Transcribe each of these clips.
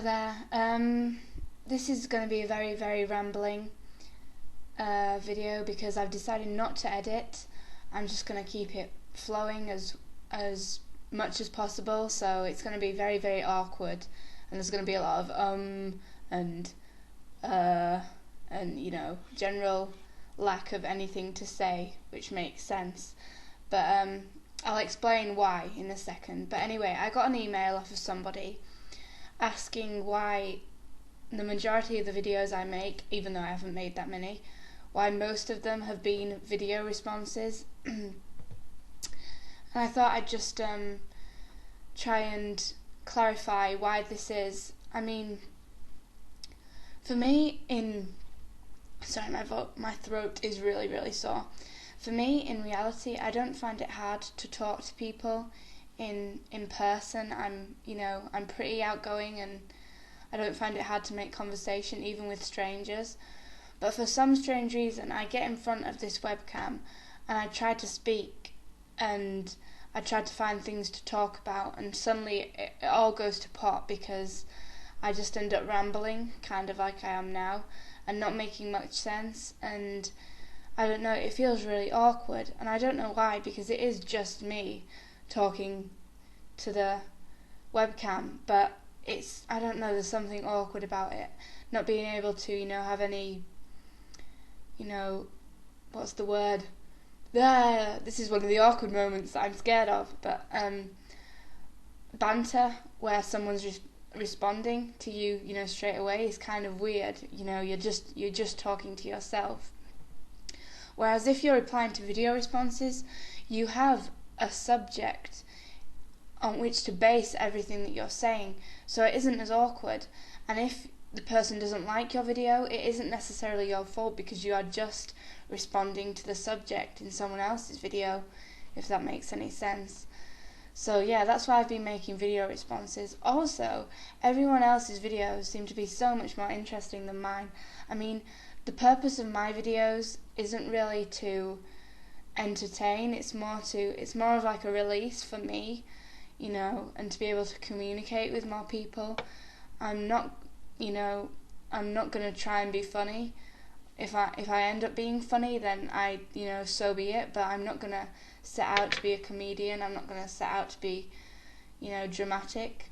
there. This is going to be a very, very rambling video because I've decided not to edit. I'm just going to keep it flowing as much as possible, so it's going to be very, very awkward, and there's going to be a lot of and you know, general lack of anything to say which makes sense. But I'll explain why in a second. But anyway, I got an email off of somebody asking why the majority of the videos I make, even though I haven't made that many, why most of them have been video responses. And I thought I'd just try and clarify why this is. I mean, for me, sorry, my throat is really, really sore. For me, in reality, I don't find it hard to talk to people in person. I'm pretty outgoing, and I don't find it hard to make conversation, even with strangers. But for some strange reason, I get in front of this webcam and I try to speak and I try to find things to talk about, and suddenly it all goes to pot because I just end up rambling, kind of like I am now, and not making much sense. And I don't know, it feels really awkward, and I don't know why, because it is just me talking to the webcam, but I don't know, there's something awkward about it, not being able to, have any, what's the word? This is one of the awkward moments that I'm scared of, but banter where someone's responding to you, straight away is kind of weird. You're just talking to yourself. Whereas if you're replying to video responses, you have a subject on which to base everything that you're saying, so it isn't as awkward. And if the person doesn't like your video, it isn't necessarily your fault, because you are just responding to the subject in someone else's video, if that makes any sense. So yeah, that's why I've been making video responses. Also, everyone else's videos seem to be so much more interesting than mine. I mean, the purpose of my videos isn't really to entertain, it's more of like a release for me, and to be able to communicate with more people. I'm not going to try and be funny. If I end up being funny, then so be it, but I'm not going to set out to be a comedian. I'm not going to set out to be, dramatic.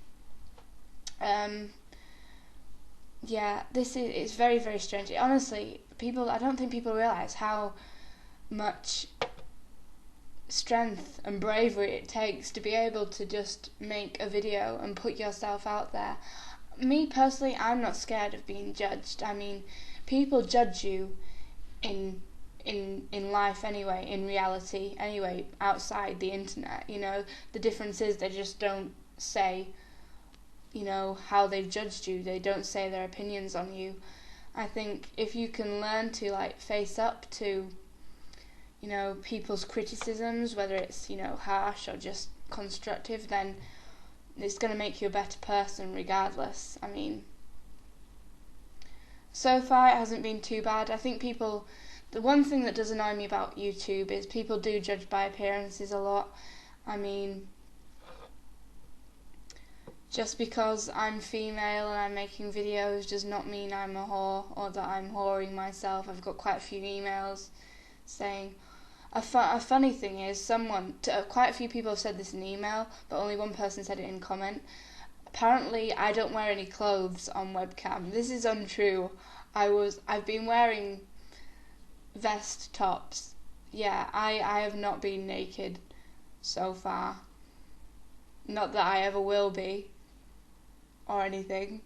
It's very, very strange. Honestly, I don't think people realise how much strength and bravery it takes to be able to just make a video and put yourself out there. Me personally, I'm not scared of being judged. I mean, people judge you in life anyway, in reality anyway, outside the internet. The difference is they just don't say how they've judged you. They don't say their opinions on you. I think if you can learn to face up to people's criticisms, whether it's harsh or just constructive, then it's going to make you a better person regardless. I mean, so far it hasn't been too bad. I think the one thing that does annoy me about YouTube is people do judge by appearances a lot. I mean, just because I'm female and I'm making videos does not mean I'm a whore or that I'm whoring myself. I've got quite a few emails saying... A funny thing is, quite a few people have said this in email, but only one person said it in comment. Apparently, I don't wear any clothes on webcam. This is untrue. I've been wearing vest tops. Yeah, I have not been naked so far. Not that I ever will be, or anything.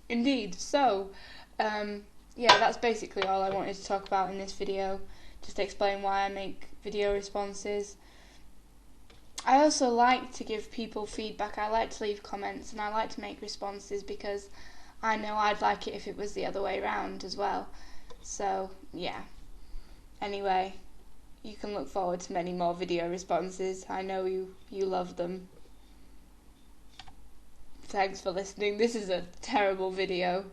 Indeed. So, that's basically all I wanted to talk about in this video. Just explain why I make video responses. I also like to give people feedback. I like to leave comments, and I like to make responses because I know I'd like it if it was the other way around as well. So, yeah. Anyway, you can look forward to many more video responses. I know you love them. Thanks for listening. This is a terrible video.